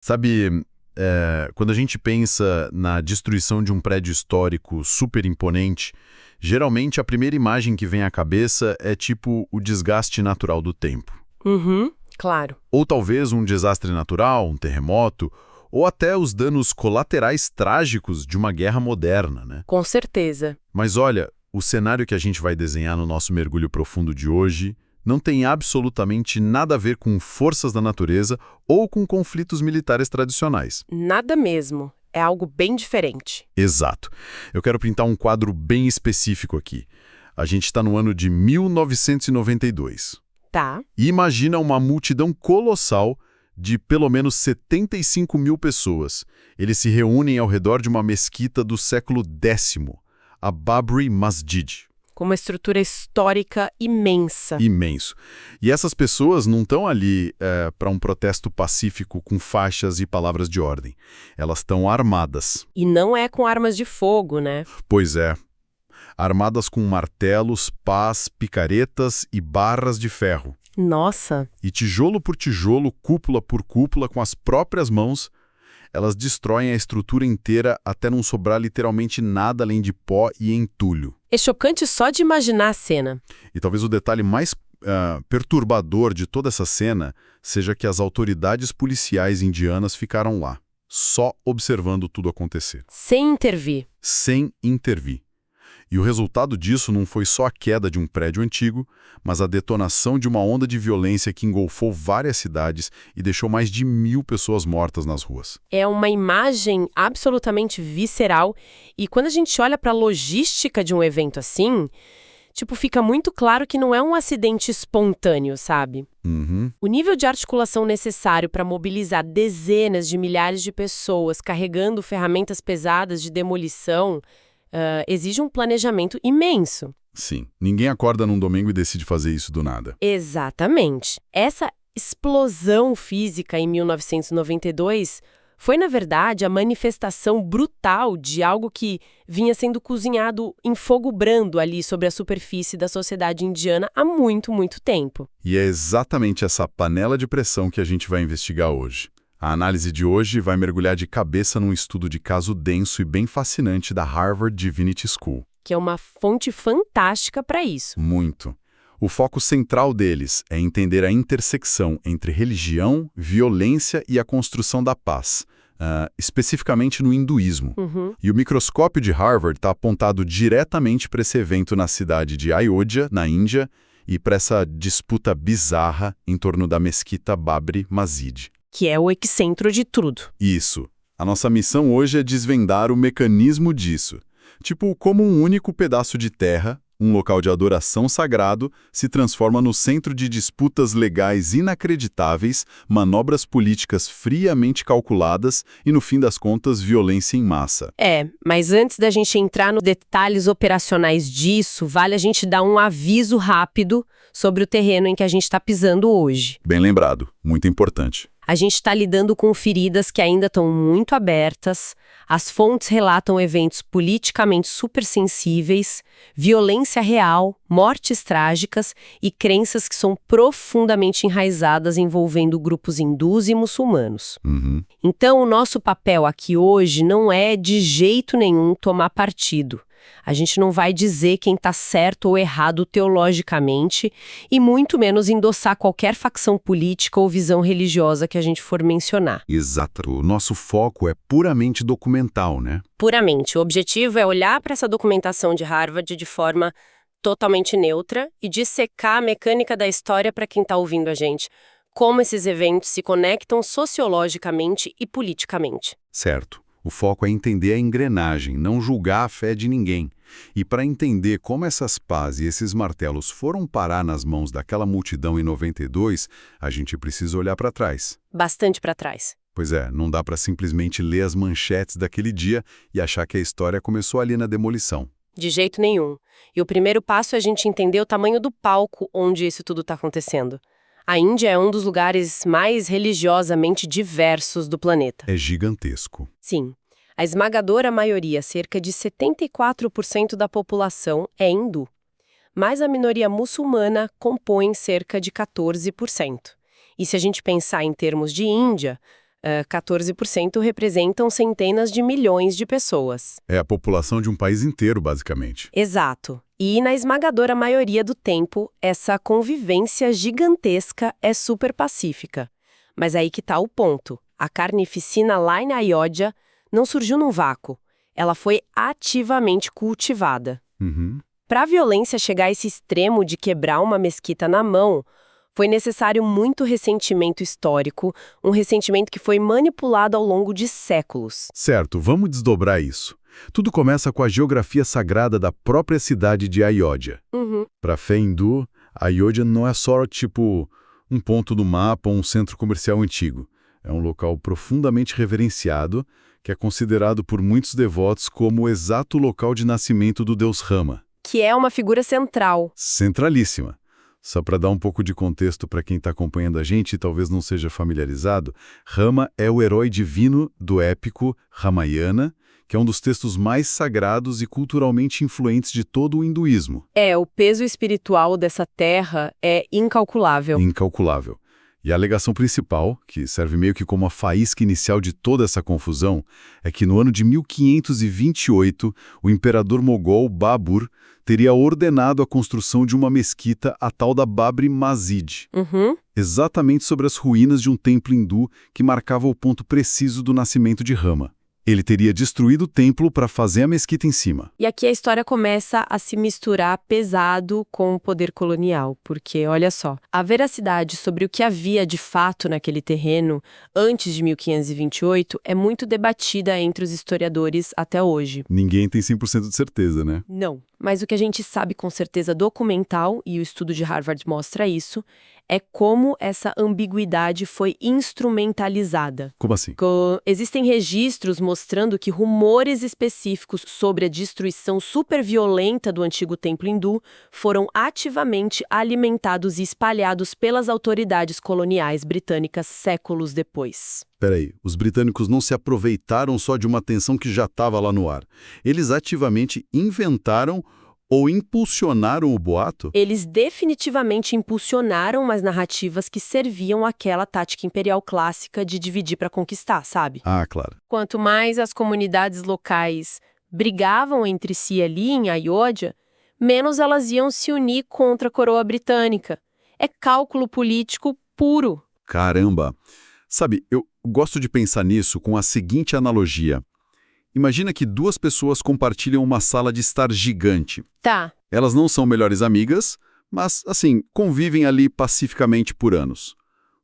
Sabe, quando a gente pensa na destruição de um prédio histórico super imponente, geralmente a primeira imagem que vem à cabeça é tipo o desgaste natural do tempo. Uhum, claro. Ou talvez um desastre natural, um terremoto, ou até os danos colaterais trágicos de uma guerra moderna, né? Com certeza. Mas olha, o cenário que a gente vai desenhar no nosso mergulho profundo de hoje não tem absolutamente nada a ver com forças da natureza ou com conflitos militares tradicionais. Nada mesmo. É algo bem diferente. Exato. Eu quero pintar um quadro bem específico aqui. A gente está no ano de 1992. Tá. E imagina uma multidão colossal de pelo menos 75 mil pessoas. Eles se reúnem ao redor de uma mesquita do século X, a Babri Masjid. Com uma estrutura histórica imensa. Imenso. E essas pessoas não estão ali para um protesto pacífico com faixas e palavras de ordem. Elas estão armadas. E não é com armas de fogo, né? Pois é. Armadas com martelos, pás, picaretas e barras de ferro. Nossa. E tijolo por tijolo, cúpula por cúpula, com as próprias mãos, elas destroem a estrutura inteira até não sobrar literalmente nada além de pó e entulho. É chocante só de imaginar a cena. E talvez o detalhe mais perturbador de toda essa cena seja que as autoridades policiais indianas ficaram lá, só observando tudo acontecer. Sem intervir. Sem intervir. E o resultado disso não foi só a queda de um prédio antigo, mas a detonação de uma onda de violência que engolfou várias cidades e deixou mais de 1.000 pessoas mortas nas ruas. É uma imagem absolutamente visceral. E quando a gente olha para a logística de um evento assim, fica muito claro que não é um acidente espontâneo, sabe? Uhum. O nível de articulação necessário para mobilizar dezenas de milhares de pessoas carregando ferramentas pesadas de demolição exige um planejamento imenso. Sim. Ninguém acorda num domingo e decide fazer isso do nada. Exatamente. Essa explosão física em 1992 foi, na verdade, a manifestação brutal de algo que vinha sendo cozinhado em fogo brando ali sobre a superfície da sociedade indiana há muito, muito tempo. E é exatamente essa panela de pressão que a gente vai investigar hoje. A análise de hoje vai mergulhar de cabeça num estudo de caso denso e bem fascinante da Harvard Divinity School. Que é uma fonte fantástica para isso. Muito. O foco central deles é entender a intersecção entre religião, violência e a construção da paz, especificamente no hinduísmo. Uhum. E o microscópio de Harvard está apontado diretamente para esse evento na cidade de Ayodhya, na Índia, e para essa disputa bizarra em torno da mesquita Babri Masjid. Que é o epicentro de tudo. Isso. A nossa missão hoje é desvendar o mecanismo disso. Como um único pedaço de terra, um local de adoração sagrado, se transforma no centro de disputas legais inacreditáveis, manobras políticas friamente calculadas e, no fim das contas, violência em massa. Mas antes da gente entrar nos detalhes operacionais disso, vale a gente dar um aviso rápido sobre o terreno em que a gente está pisando hoje. Bem lembrado. Muito importante. A gente está lidando com feridas que ainda estão muito abertas, as fontes relatam eventos politicamente supersensíveis, violência real, mortes trágicas e crenças que são profundamente enraizadas envolvendo grupos hindus e muçulmanos. Uhum. Então, o nosso papel aqui hoje não é de jeito nenhum tomar partido. A gente não vai dizer quem está certo ou errado teologicamente e muito menos endossar qualquer facção política ou visão religiosa que a gente for mencionar. Exato. O nosso foco é puramente documental, né? Puramente. O objetivo é olhar para essa documentação de Harvard de forma totalmente neutra e dissecar a mecânica da história para quem está ouvindo a gente. Como esses eventos se conectam sociologicamente e politicamente. Certo. O foco é entender a engrenagem, não julgar a fé de ninguém. E para entender como essas pás e esses martelos foram parar nas mãos daquela multidão em 92, a gente precisa olhar para trás. Bastante para trás. Pois é, não dá para simplesmente ler as manchetes daquele dia e achar que a história começou ali na demolição. De jeito nenhum. E o primeiro passo é a gente entender o tamanho do palco onde isso tudo está acontecendo. A Índia é um dos lugares mais religiosamente diversos do planeta. É gigantesco. Sim. A esmagadora maioria, cerca de 74% da população, é hindu. Mas a minoria muçulmana compõe cerca de 14%. E se a gente pensar em termos de Índia, 14% representam centenas de milhões de pessoas. É a população de um país inteiro, basicamente. Exato. E na esmagadora maioria do tempo, essa convivência gigantesca é super pacífica. Mas aí que tá o ponto. A carnificina lá em Ayodhya não surgiu num vácuo. Ela foi ativamente cultivada. Uhum. Para a violência chegar a esse extremo de quebrar uma mesquita na mão, foi necessário muito ressentimento histórico, um ressentimento que foi manipulado ao longo de séculos. Certo, vamos desdobrar isso. Tudo começa com a geografia sagrada da própria cidade de Ayodhya. Para a fé hindu, Ayodhya não é só tipo um ponto do mapa ou um centro comercial antigo. É um local profundamente reverenciado, que é considerado por muitos devotos como o exato local de nascimento do deus Rama. Que é uma figura central. Centralíssima. Só para dar um pouco de contexto para quem está acompanhando a gente e talvez não seja familiarizado, Rama é o herói divino do épico Ramayana, que é um dos textos mais sagrados e culturalmente influentes de todo o hinduísmo. O peso espiritual dessa terra é incalculável. Incalculável. E a alegação principal, que serve meio que como a faísca inicial de toda essa confusão, é que no ano de 1528, o imperador mogol Babur teria ordenado a construção de uma mesquita, a tal da Babri Masjid, exatamente sobre as ruínas de um templo hindu que marcava o ponto preciso do nascimento de Rama. Ele teria destruído o templo para fazer a mesquita em cima. E aqui a história começa a se misturar pesado com o poder colonial, porque, olha só, a veracidade sobre o que havia de fato naquele terreno antes de 1528 é muito debatida entre os historiadores até hoje. Ninguém tem 100% de certeza, né? Não. Mas o que a gente sabe com certeza documental, e o estudo de Harvard mostra isso, é como essa ambiguidade foi instrumentalizada. Como assim? Existem registros mostrando que rumores específicos sobre a destruição superviolenta do antigo templo hindu foram ativamente alimentados e espalhados pelas autoridades coloniais britânicas séculos depois. Peraí, os britânicos não se aproveitaram só de uma tensão que já estava lá no ar. Eles ativamente inventaram ou impulsionaram o boato? Eles definitivamente impulsionaram as narrativas que serviam àquela tática imperial clássica de dividir para conquistar, sabe? Ah, claro. Quanto mais as comunidades locais brigavam entre si ali em Ayodhya, menos elas iam se unir contra a coroa britânica. É cálculo político puro. Caramba! Sabe, eu gosto de pensar nisso com a seguinte analogia. Imagina que duas pessoas compartilham uma sala de estar gigante. Tá. Elas não são melhores amigas, mas, assim, convivem ali pacificamente por anos.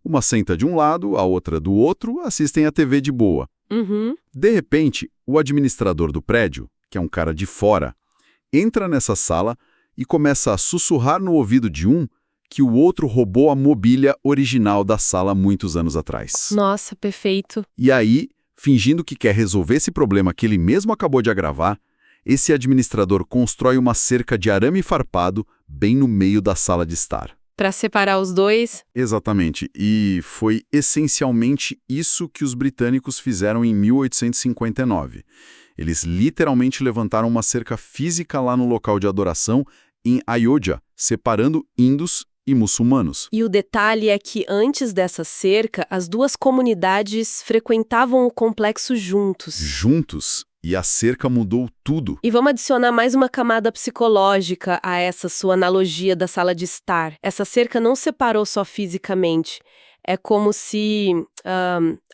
Uma senta de um lado, a outra do outro, assistem a TV de boa. De repente, o administrador do prédio, que é um cara de fora, entra nessa sala e começa a sussurrar no ouvido de um que o outro roubou a mobília original da sala muitos anos atrás. Nossa, perfeito. E aí, fingindo que quer resolver esse problema que ele mesmo acabou de agravar, esse administrador constrói uma cerca de arame farpado bem no meio da sala de estar. Para separar os dois? Exatamente. E foi essencialmente isso que os britânicos fizeram em 1859. Eles literalmente levantaram uma cerca física lá no local de adoração em Ayodhya, separando índos e muçulmanos. E o detalhe é que antes dessa cerca, as duas comunidades frequentavam o complexo juntos. Juntos. E a cerca mudou tudo. E vamos adicionar mais uma camada psicológica a essa sua analogia da sala de estar. Essa cerca não separou só fisicamente. É como se,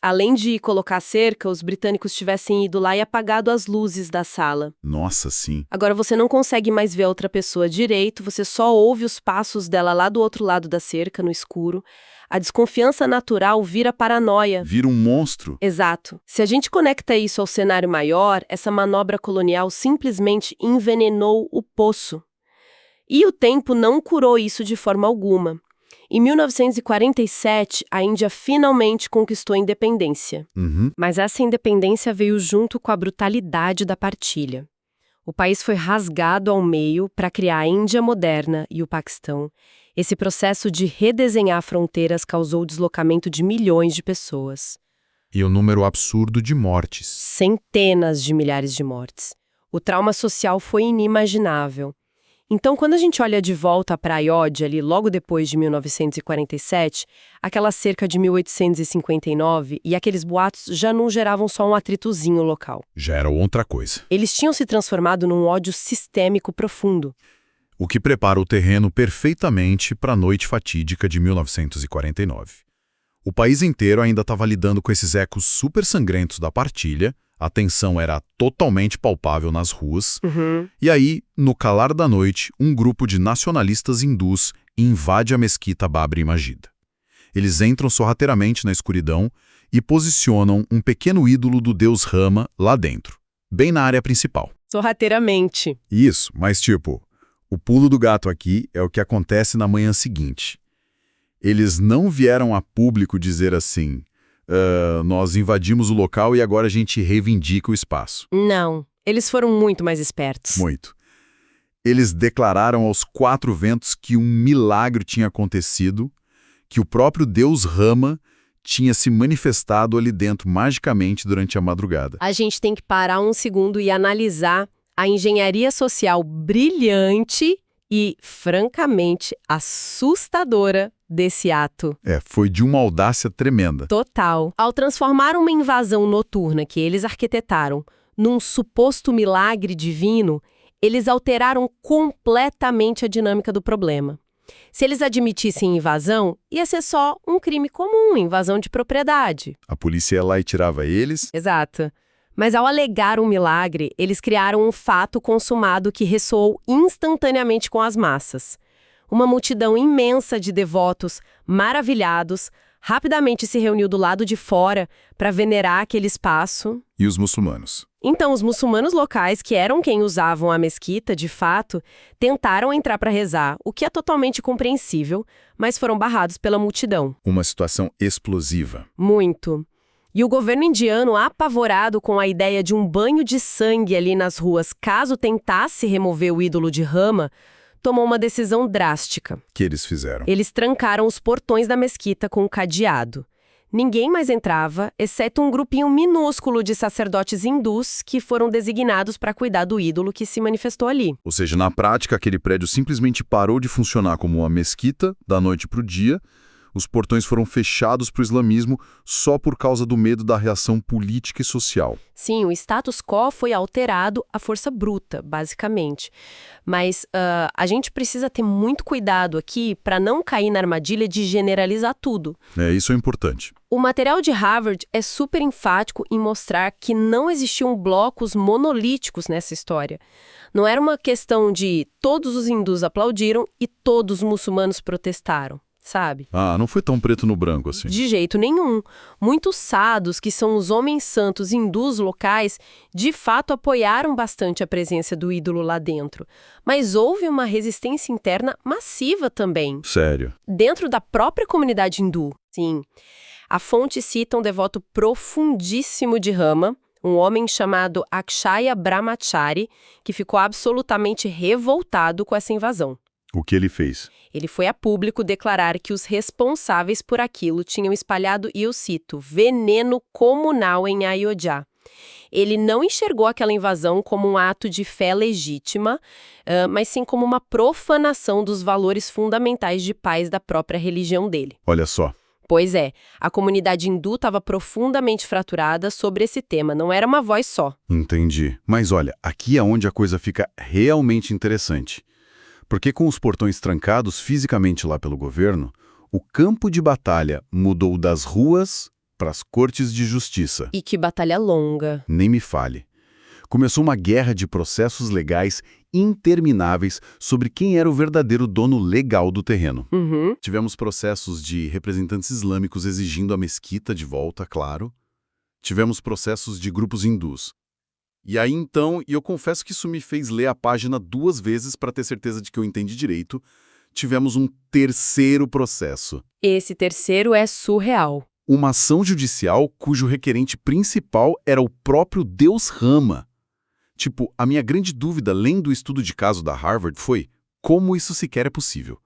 além de colocar a cerca, os britânicos tivessem ido lá e apagado as luzes da sala. Nossa, sim. Agora você não consegue mais ver a outra pessoa direito, você só ouve os passos dela lá do outro lado da cerca, no escuro. A desconfiança natural vira paranoia. Vira um monstro. Exato. Se a gente conecta isso ao cenário maior, essa manobra colonial simplesmente envenenou o poço. E o tempo não curou isso de forma alguma. Em 1947, a Índia finalmente conquistou a independência. Mas essa independência veio junto com a brutalidade da partilha. O país foi rasgado ao meio para criar a Índia moderna e o Paquistão. Esse processo de redesenhar fronteiras causou o deslocamento de milhões de pessoas. E um número absurdo de mortes. Centenas de milhares de mortes. O trauma social foi inimaginável. Então, quando a gente olha de volta para Ayodhya, ali logo depois de 1947, aquela cerca de 1859 e aqueles boatos já não geravam só um atritozinho local. Já era outra coisa. Eles tinham se transformado num ódio sistêmico profundo. O que prepara o terreno perfeitamente para a noite fatídica de 1949. O país inteiro ainda estava lidando com esses ecos super sangrentos da partilha, a tensão era totalmente palpável nas ruas, e aí, no calar da noite, um grupo de nacionalistas hindus invade a mesquita Babri Masjid. Eles entram sorrateiramente na escuridão e posicionam um pequeno ídolo do deus Rama lá dentro, bem na área principal. Sorrateiramente. Isso, mas tipo, o pulo do gato aqui é o que acontece na manhã seguinte. Eles não vieram a público dizer assim, nós invadimos o local e agora a gente reivindica o espaço. Não, eles foram muito mais espertos. Muito. Eles declararam aos quatro ventos que um milagre tinha acontecido, que o próprio deus Rama tinha se manifestado ali dentro magicamente durante a madrugada. A gente tem que parar um segundo e analisar a engenharia social brilhante e, francamente, assustadora desse ato. Foi de uma audácia tremenda. Total. Ao transformar uma invasão noturna que eles arquitetaram num suposto milagre divino, eles alteraram completamente a dinâmica do problema. Se eles admitissem invasão, ia ser só um crime comum, invasão de propriedade. A polícia ia lá e tirava eles. Exato. Mas ao alegar um milagre, eles criaram um fato consumado que ressoou instantaneamente com as massas. Uma multidão imensa de devotos, maravilhados, rapidamente se reuniu do lado de fora para venerar aquele espaço. E os muçulmanos? Então, os muçulmanos locais, que eram quem usavam a mesquita, de fato, tentaram entrar para rezar, o que é totalmente compreensível, mas foram barrados pela multidão. Uma situação explosiva. Muito. E o governo indiano, apavorado com a ideia de um banho de sangue ali nas ruas caso tentasse remover o ídolo de Rama, tomou uma decisão drástica. O que eles fizeram? Eles trancaram os portões da mesquita com um cadeado. Ninguém mais entrava, exceto um grupinho minúsculo de sacerdotes hindus que foram designados para cuidar do ídolo que se manifestou ali. Ou seja, na prática, aquele prédio simplesmente parou de funcionar como uma mesquita da noite para o dia. Os portões foram fechados para o islamismo só por causa do medo da reação política e social. Sim, o status quo foi alterado à força bruta, basicamente. Mas a gente precisa ter muito cuidado aqui para não cair na armadilha de generalizar tudo. Isso é importante. O material de Harvard é super enfático em mostrar que não existiam blocos monolíticos nessa história. Não era uma questão de todos os hindus aplaudiram e todos os muçulmanos protestaram. Sabe? Não foi tão preto no branco assim. De jeito nenhum. Muitos sadhus, que são os homens santos hindus locais, de fato apoiaram bastante a presença do ídolo lá dentro. Mas houve uma resistência interna massiva também. Sério? Dentro da própria comunidade hindu, sim. A fonte cita um devoto profundíssimo de Rama, um homem chamado Akshaya Brahmachari, que ficou absolutamente revoltado com essa invasão. O que ele fez? Ele foi a público declarar que os responsáveis por aquilo tinham espalhado, e eu cito, veneno comunal em Ayodhya. Ele não enxergou aquela invasão como um ato de fé legítima, mas sim como uma profanação dos valores fundamentais de paz da própria religião dele. Olha só. Pois é, a comunidade hindu estava profundamente fraturada sobre esse tema, não era uma voz só. Entendi. Mas olha, aqui é onde a coisa fica realmente interessante. Porque com os portões trancados fisicamente lá pelo governo, o campo de batalha mudou das ruas para as cortes de justiça. E que batalha longa. Nem me fale. Começou uma guerra de processos legais intermináveis sobre quem era o verdadeiro dono legal do terreno. Tivemos processos de representantes islâmicos exigindo a mesquita de volta, claro. Tivemos processos de grupos hindus. E aí então, e eu confesso que isso me fez ler a página 2 vezes para ter certeza de que eu entendi direito, tivemos um terceiro processo. Esse terceiro é surreal. Uma ação judicial cujo requerente principal era o próprio deus Rama. Tipo, a minha grande dúvida lendo o estudo de caso da Harvard foi como isso sequer é possível.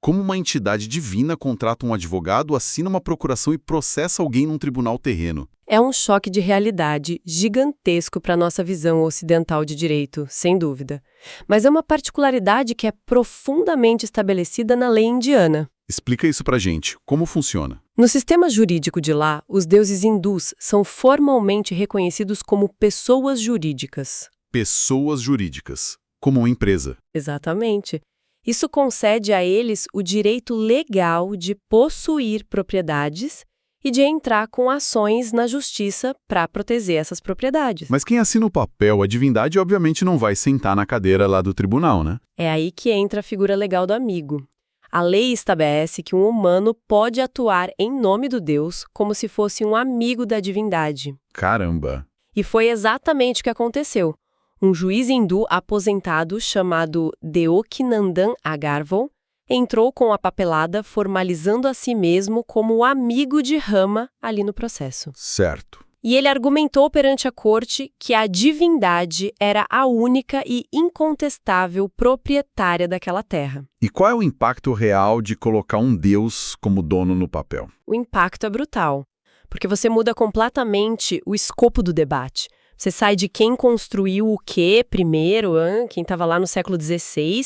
Como uma entidade divina contrata um advogado, assina uma procuração e processa alguém num tribunal terreno. É um choque de realidade gigantesco para a nossa visão ocidental de direito, sem dúvida. Mas é uma particularidade que é profundamente estabelecida na lei indiana. Explica isso pra gente. Como funciona? No sistema jurídico de lá, os deuses hindus são formalmente reconhecidos como pessoas jurídicas. Pessoas jurídicas, como uma empresa. Exatamente. Isso concede a eles o direito legal de possuir propriedades e de entrar com ações na justiça para proteger essas propriedades. Mas quem assina o papel, a divindade, obviamente não vai sentar na cadeira lá do tribunal, né? É aí que entra a figura legal do amigo. A lei estabelece que um humano pode atuar em nome do Deus como se fosse um amigo da divindade. Caramba! E foi exatamente o que aconteceu. Um juiz hindu aposentado chamado Deokinandan Agarwal entrou com a papelada formalizando a si mesmo como o amigo de Rama ali no processo. Certo. E ele argumentou perante a corte que a divindade era a única e incontestável proprietária daquela terra. E qual é o impacto real de colocar um deus como dono no papel? O impacto é brutal, porque você muda completamente o escopo do debate. Você sai de quem construiu o quê primeiro, quem estava lá no século XVI,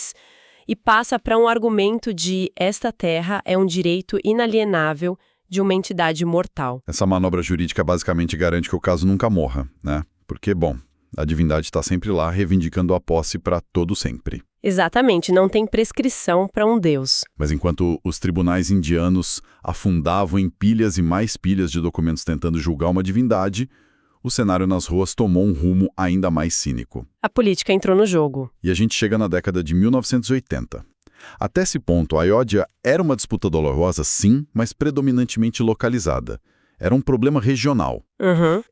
e passa para um argumento de esta terra é um direito inalienável de uma entidade mortal. Essa manobra jurídica basicamente garante que o caso nunca morra, né? Porque, bom, a divindade está sempre lá reivindicando a posse para todo sempre. Exatamente, não tem prescrição para um deus. Mas enquanto os tribunais indianos afundavam em pilhas e mais pilhas de documentos tentando julgar uma divindade, o cenário nas ruas tomou um rumo ainda mais cínico. A política entrou no jogo. E a gente chega na década de 1980. Até esse ponto, a Ayodhya era uma disputa dolorosa, sim, mas predominantemente localizada. Era um problema regional.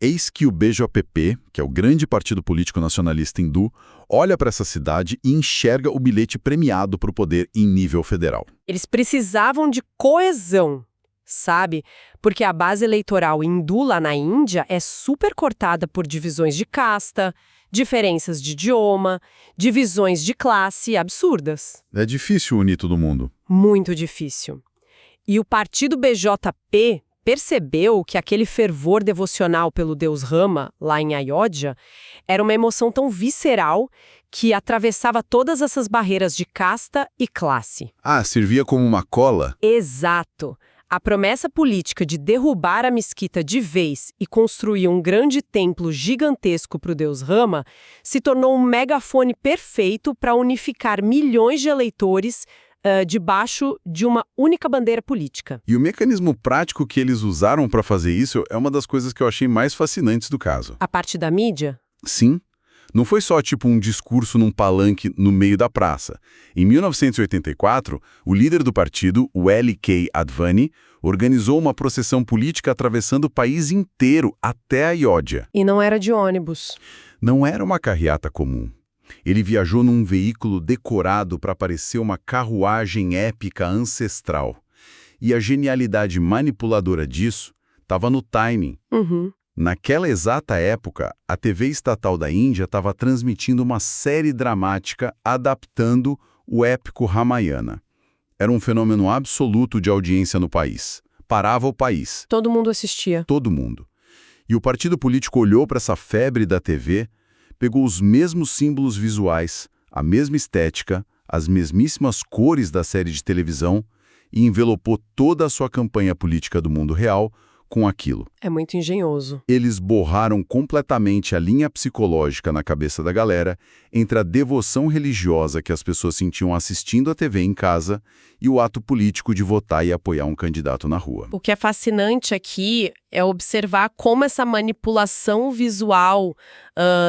Eis que o BJP, que é o grande partido político nacionalista hindu, olha para essa cidade e enxerga o bilhete premiado para o poder em nível federal. Eles precisavam de coesão, sabe? Porque a base eleitoral hindu lá na Índia é super cortada por divisões de casta, diferenças de idioma, divisões de classe absurdas. É difícil unir todo mundo. Muito difícil. E o partido BJP percebeu que aquele fervor devocional pelo deus Rama, lá em Ayodhya, era uma emoção tão visceral que atravessava todas essas barreiras de casta e classe. Ah, servia como uma cola? Exato. A promessa política de derrubar a mesquita de vez e construir um grande templo gigantesco para o deus Rama se tornou um megafone perfeito para unificar milhões de eleitores debaixo de uma única bandeira política. E o mecanismo prático que eles usaram para fazer isso é uma das coisas que eu achei mais fascinantes do caso. A parte da mídia? Sim. Não foi só tipo um discurso num palanque no meio da praça. Em 1984, o líder do partido, o L.K. Advani, organizou uma procissão política atravessando o país inteiro até Ayodhya. E não era de ônibus. Não era uma carreata comum. Ele viajou num veículo decorado para parecer uma carruagem épica ancestral. E a genialidade manipuladora disso estava no timing. Naquela exata época, a TV estatal da Índia estava transmitindo uma série dramática adaptando o épico Ramayana. Era um fenômeno absoluto de audiência no país. Parava o país. Todo mundo assistia. Todo mundo. E o partido político olhou para essa febre da TV, pegou os mesmos símbolos visuais, a mesma estética, as mesmíssimas cores da série de televisão e envelopou toda a sua campanha política do mundo real com aquilo. É muito engenhoso. Eles borraram completamente a linha psicológica na cabeça da galera entre a devoção religiosa que as pessoas sentiam assistindo a TV em casa e o ato político de votar e apoiar um candidato na rua. O que é fascinante aqui é observar como essa manipulação visual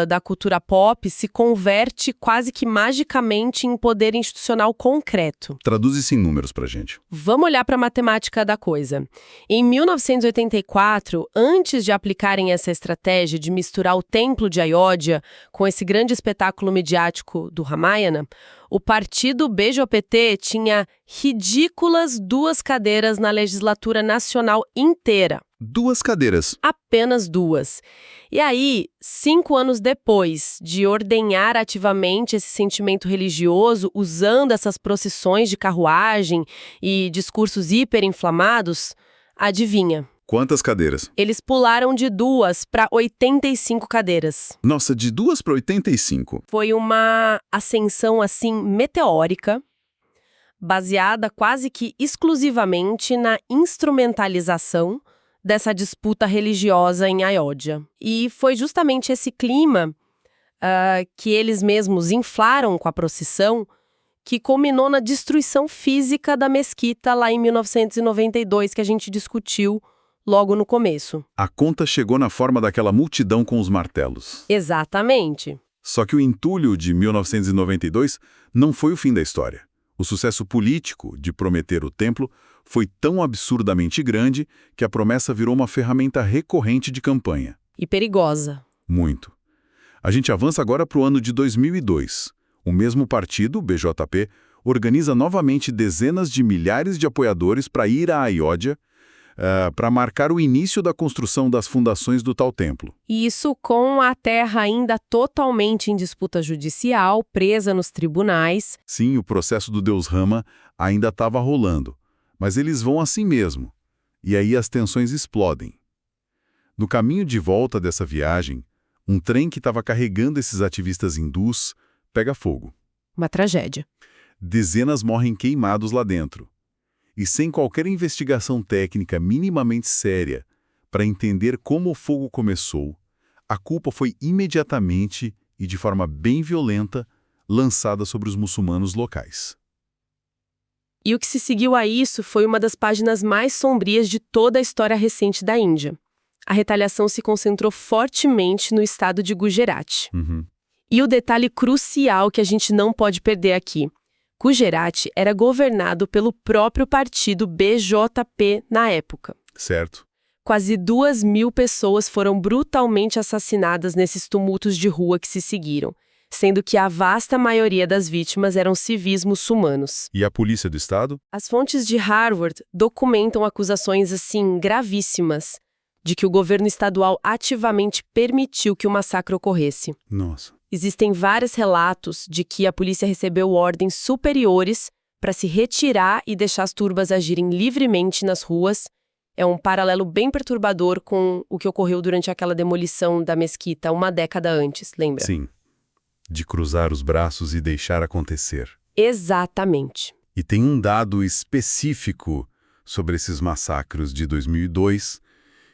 da cultura pop se converte quase que magicamente em poder institucional concreto. Traduz isso em números pra gente. Vamos olhar para a matemática da coisa. Em 1984, antes de aplicarem essa estratégia de misturar o templo de Ayodhya com esse grande espetáculo midiático do Ramayana, O partido BJPT tinha ridículas 2 cadeiras na legislatura nacional inteira. 2 cadeiras. Apenas 2. E aí, 5 anos depois de ordenhar ativamente esse sentimento religioso, usando essas procissões de carruagem e discursos hiperinflamados, adivinha? Quantas cadeiras? Eles pularam de 2 para 85 cadeiras. Nossa, de 2 para 85. Foi uma ascensão, assim, meteórica, baseada quase que exclusivamente na instrumentalização dessa disputa religiosa em Ayodhya. E foi justamente esse clima que eles mesmos inflaram com a procissão que culminou na destruição física da mesquita lá em 1992, que a gente discutiu logo no começo. A conta chegou na forma daquela multidão com os martelos. Exatamente. Só que o entulho de 1992 não foi o fim da história. O sucesso político de prometer o templo foi tão absurdamente grande que a promessa virou uma ferramenta recorrente de campanha. E perigosa. Muito. A gente avança agora para o ano de 2002. O mesmo partido, BJP, organiza novamente dezenas de milhares de apoiadores para ir a Ayodhya para marcar o início da construção das fundações do tal templo. Isso com a terra ainda totalmente em disputa judicial, presa nos tribunais. Sim, o processo do deus Rama ainda estava rolando, mas eles vão assim mesmo. E aí as tensões explodem. No caminho de volta dessa viagem, um trem que estava carregando esses ativistas hindus pega fogo. Uma tragédia. Dezenas morrem queimados lá dentro. E sem qualquer investigação técnica minimamente séria para entender como o fogo começou, a culpa foi imediatamente e de forma bem violenta lançada sobre os muçulmanos locais. E o que se seguiu a isso foi uma das páginas mais sombrias de toda a história recente da Índia. A retaliação se concentrou fortemente no estado de Gujarat. E o detalhe crucial que a gente não pode perder aqui: Gujarat era governado pelo próprio partido BJP na época. Certo. Quase 2.000 pessoas foram brutalmente assassinadas nesses tumultos de rua que se seguiram, sendo que a vasta maioria das vítimas eram civis muçulmanos. E a polícia do estado? As fontes de Harvard documentam acusações, assim, gravíssimas, de que o governo estadual ativamente permitiu que o massacre ocorresse. Nossa. Existem vários relatos de que a polícia recebeu ordens superiores para se retirar e deixar as turbas agirem livremente nas ruas. É um paralelo bem perturbador com o que ocorreu durante aquela demolição da mesquita uma década antes, lembra? Sim. De cruzar os braços e deixar acontecer. Exatamente. E tem um dado específico sobre esses massacres de 2002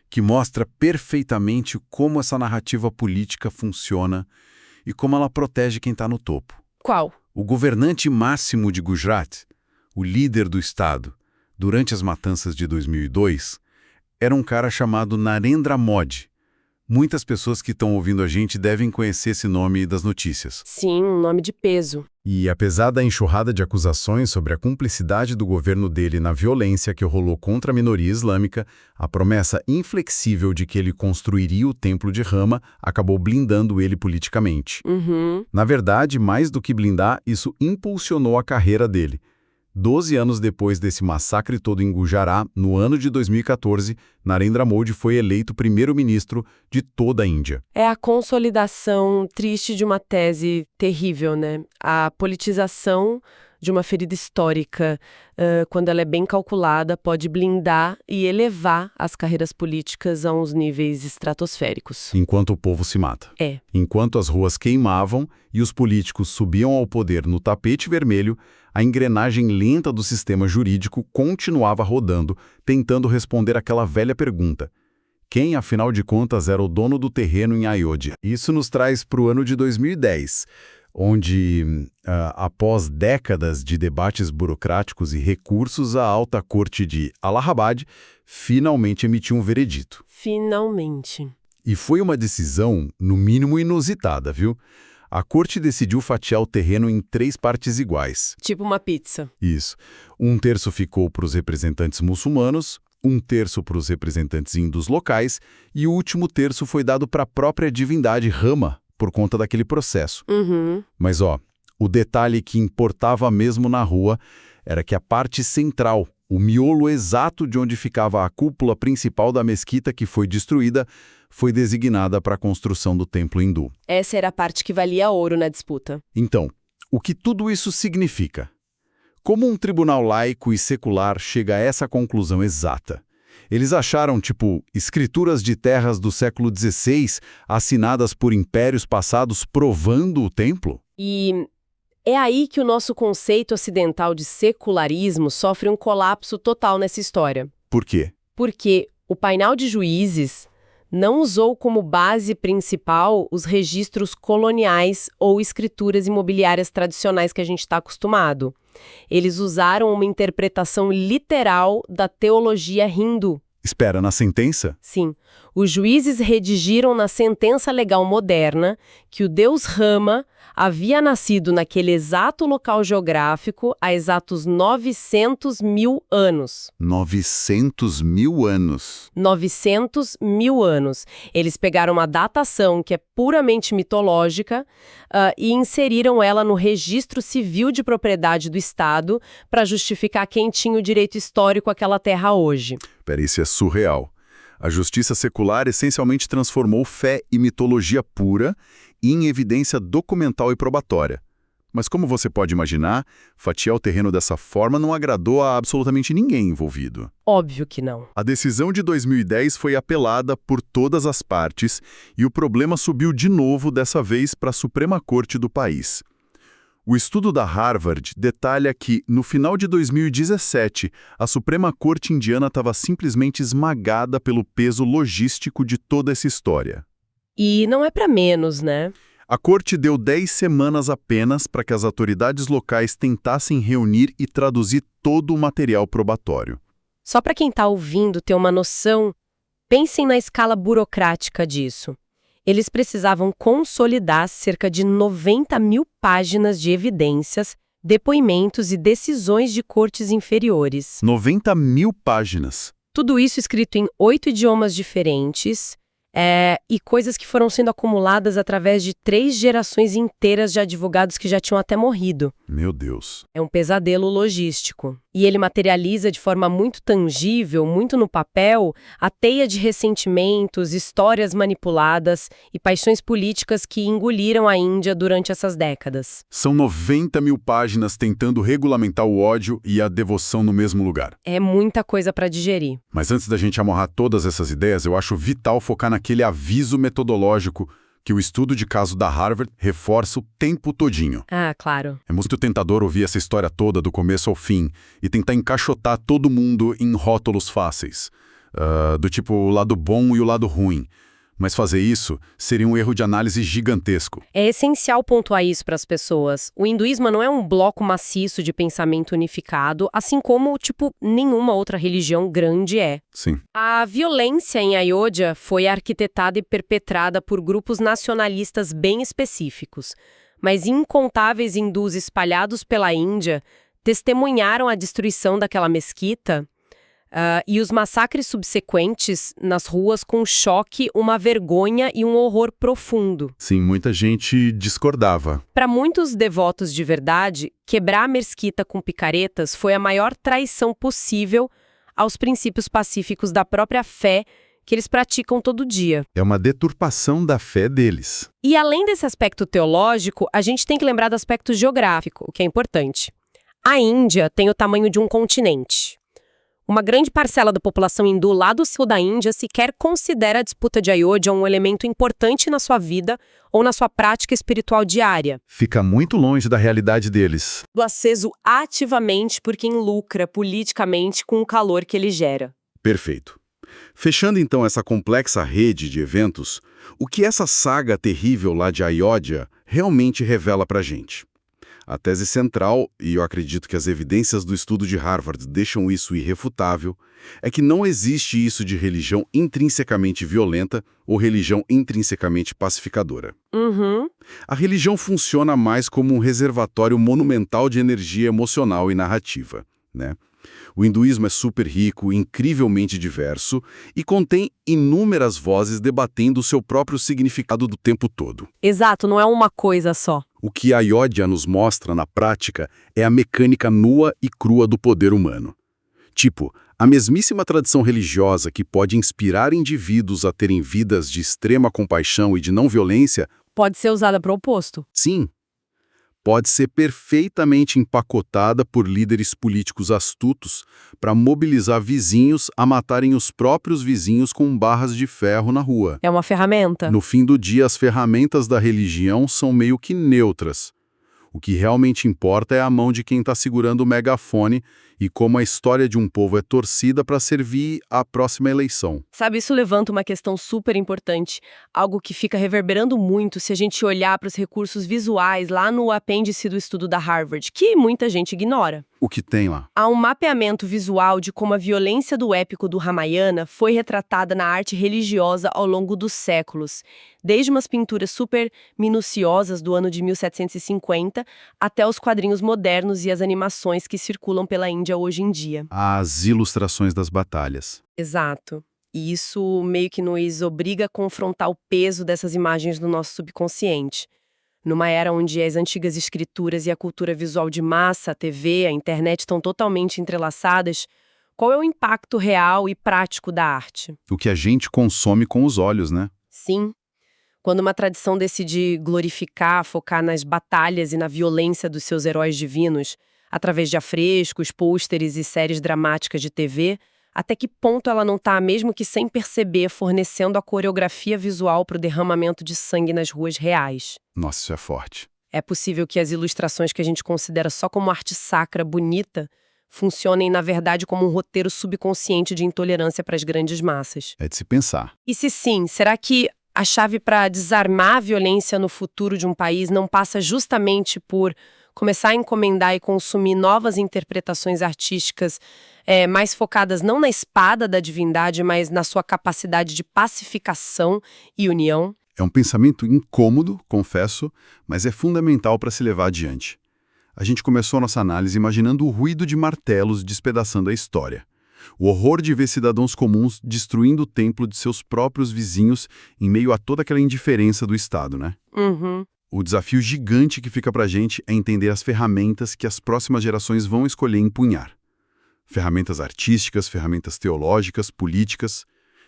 que mostra perfeitamente como essa narrativa política funciona e como ela protege quem está no topo. Qual? O governante máximo de Gujarat, o líder do estado, durante as matanças de 2002, era um cara chamado Narendra Modi. Muitas pessoas que estão ouvindo a gente devem conhecer esse nome das notícias. Sim, um nome de peso. E apesar da enxurrada de acusações sobre a cumplicidade do governo dele na violência que rolou contra a minoria islâmica, a promessa inflexível de que ele construiria o templo de Rama acabou blindando ele politicamente. Na verdade, mais do que blindar, isso impulsionou a carreira dele. 12 anos depois desse massacre todo em Gujarat, no ano de 2014, Narendra Modi foi eleito primeiro-ministro de toda a Índia. É a consolidação triste de uma tese terrível, né? A politização de uma ferida histórica, quando ela é bem calculada, pode blindar e elevar as carreiras políticas a uns níveis estratosféricos. Enquanto o povo se mata. É. Enquanto as ruas queimavam e os políticos subiam ao poder no tapete vermelho, a engrenagem lenta do sistema jurídico continuava rodando, tentando responder aquela velha pergunta: quem, afinal de contas, era o dono do terreno em Ayodhya? Isso nos traz para o ano de 2010, onde, após décadas de debates burocráticos e recursos, a alta corte de Allahabad finalmente emitiu um veredito. Finalmente. E foi uma decisão, no mínimo, inusitada, viu? A corte decidiu fatiar o terreno em 3 partes iguais. Tipo uma pizza. Isso. 1/3 ficou para os representantes muçulmanos, 1/3 para os representantes hindus locais e o último terço foi dado para a própria divindade Rama, por conta daquele processo. Uhum. Mas, O detalhe que importava mesmo na rua era que a parte central, o miolo exato de onde ficava a cúpula principal da mesquita que foi destruída, foi designada para a construção do templo hindu. Essa era a parte que valia ouro na disputa. Então, o que tudo isso significa? Como um tribunal laico e secular chega a essa conclusão exata? Eles acharam, escrituras de terras do século XVI assinadas por impérios passados provando o templo? E é aí que o nosso conceito ocidental de secularismo sofre um colapso total nessa história. Por quê? Porque o painel de juízes não usou como base principal os registros coloniais ou escrituras imobiliárias tradicionais que a gente está acostumado. Eles usaram uma interpretação literal da teologia hindu. Espera, na sentença? Sim. Os juízes redigiram na sentença legal moderna que o deus Rama havia nascido naquele exato local geográfico há exatos 900 mil anos. 900 mil anos. 900 mil anos. Eles pegaram uma datação que é puramente mitológica e inseriram ela no registro civil de propriedade do Estado para justificar quem tinha o direito histórico àquela terra hoje. Peraí, isso é surreal. A justiça secular essencialmente transformou fé e mitologia pura em evidência documental e probatória. Mas como você pode imaginar, fatiar o terreno dessa forma não agradou a absolutamente ninguém envolvido. Óbvio que não. A decisão de 2010 foi apelada por todas as partes e o problema subiu de novo, dessa vez para a Suprema Corte do país. O estudo da Harvard detalha que, no final de 2017, a Suprema Corte indiana estava simplesmente esmagada pelo peso logístico de toda essa história. E não é para menos, né? A corte deu 10 semanas apenas para que as autoridades locais tentassem reunir e traduzir todo o material probatório. Só para quem está ouvindo ter uma noção, pensem na escala burocrática disso. Eles precisavam consolidar cerca de 90 mil páginas de evidências, depoimentos e decisões de cortes inferiores. 90 mil páginas. Tudo isso escrito em 8 idiomas diferentes, e coisas que foram sendo acumuladas através de 3 gerações inteiras de advogados que já tinham até morrido. Meu Deus. É um pesadelo logístico. E ele materializa de forma muito tangível, muito no papel, a teia de ressentimentos, histórias manipuladas e paixões políticas que engoliram a Índia durante essas décadas. São 90 mil páginas tentando regulamentar o ódio e a devoção no mesmo lugar. É muita coisa para digerir. Mas antes da gente amorrar todas essas ideias, eu acho vital focar naquele aviso metodológico que o estudo de caso da Harvard reforça o tempo todinho. Ah, claro. É muito tentador ouvir essa história toda do começo ao fim e tentar encaixotar todo mundo em rótulos fáceis, do tipo o lado bom e o lado ruim. Mas fazer isso seria um erro de análise gigantesco. É essencial pontuar isso para as pessoas. O hinduísmo não é um bloco maciço de pensamento unificado, assim como, nenhuma outra religião grande é. Sim. A violência em Ayodhya foi arquitetada e perpetrada por grupos nacionalistas bem específicos, mas incontáveis hindus espalhados pela Índia testemunharam a destruição daquela mesquita e os massacres subsequentes nas ruas com choque, uma vergonha e um horror profundo. Sim, muita gente discordava. Para muitos devotos de verdade, quebrar a mesquita com picaretas foi a maior traição possível aos princípios pacíficos da própria fé que eles praticam todo dia. É uma deturpação da fé deles. E além desse aspecto teológico, a gente tem que lembrar do aspecto geográfico, o que é importante. A Índia tem o tamanho de um continente. Uma grande parcela da população hindu lá do sul da Índia sequer considera a disputa de Ayodhya um elemento importante na sua vida ou na sua prática espiritual diária. Fica muito longe da realidade deles. Do aceso ativamente por quem lucra politicamente com o calor que ele gera. Perfeito. Fechando então essa complexa rede de eventos, o que essa saga terrível lá de Ayodhya realmente revela pra gente? A tese central, e eu acredito que as evidências do estudo de Harvard deixam isso irrefutável, é que não existe isso de religião intrinsecamente violenta ou religião intrinsecamente pacificadora. A religião funciona mais como um reservatório monumental de energia emocional e narrativa, né? O hinduísmo é super rico, incrivelmente diverso e contém inúmeras vozes debatendo o seu próprio significado do tempo todo. Exato, não é uma coisa só. O que a Ayodhya nos mostra na prática é a mecânica nua e crua do poder humano. Tipo, a mesmíssima tradição religiosa que pode inspirar indivíduos a terem vidas de extrema compaixão e de não violência, Pode ser usada para o oposto. sim, pode ser perfeitamente empacotada por líderes políticos astutos para mobilizar vizinhos a matarem os próprios vizinhos com barras de ferro na rua. É uma ferramenta? No fim do dia, as ferramentas da religião são meio que neutras. O que realmente importa é a mão de quem está segurando o megafone e como a história de um povo é torcida para servir à próxima eleição. Sabe, isso levanta uma questão super importante, algo que fica reverberando muito se a gente olhar para os recursos visuais lá no apêndice do estudo da Harvard, que muita gente ignora. O que tem lá? Há um mapeamento visual de como a violência do épico do Ramayana foi retratada na arte religiosa ao longo dos séculos, desde umas pinturas super minuciosas do ano de 1750 até os quadrinhos modernos e as animações que circulam pela Índia hoje em dia. As ilustrações das batalhas. Exato. E isso meio que nos obriga a confrontar o peso dessas imagens no nosso subconsciente. Numa era onde as antigas escrituras e a cultura visual de massa, a TV, a internet estão totalmente entrelaçadas, qual é o impacto real e prático da arte? O que a gente consome com os olhos, né? Sim. Quando uma tradição decide glorificar, focar nas batalhas e na violência dos seus heróis divinos, através de afrescos, pôsteres e séries dramáticas de TV, até que ponto ela não está, mesmo que sem perceber, fornecendo a coreografia visual para o derramamento de sangue nas ruas reais? Nossa, isso é forte. É possível que as ilustrações que a gente considera só como arte sacra, bonita, funcionem, na verdade, como um roteiro subconsciente de intolerância para as grandes massas. É de se pensar. E se sim, será que a chave para desarmar a violência no futuro de um país não passa justamente por começar a encomendar e consumir novas interpretações artísticas mais focadas não na espada da divindade, mas na sua capacidade de pacificação e união? É um pensamento incômodo, confesso, mas é fundamental para se levar adiante. A gente começou a nossa análise imaginando o ruído de martelos despedaçando a história. O horror de ver cidadãos comuns destruindo o templo de seus próprios vizinhos em meio a toda aquela indiferença do Estado, né? Uhum. O desafio gigante que fica pra gente é entender as ferramentas que as próximas gerações vão escolher empunhar. Ferramentas artísticas, ferramentas teológicas, políticas.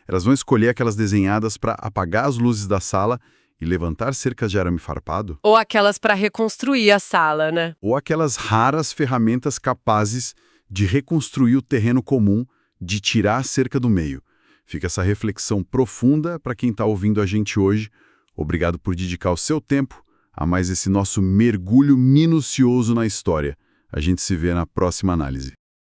Elas vão escolher aquelas desenhadas para apagar as luzes da sala e levantar cercas de arame farpado? Ou aquelas para reconstruir a sala, né? Ou aquelas raras ferramentas capazes de reconstruir o terreno comum, de tirar a cerca do meio? Fica essa reflexão profunda para quem está ouvindo a gente hoje. Obrigado por dedicar o seu tempo a mais esse nosso mergulho minucioso na história. A gente se vê na próxima análise.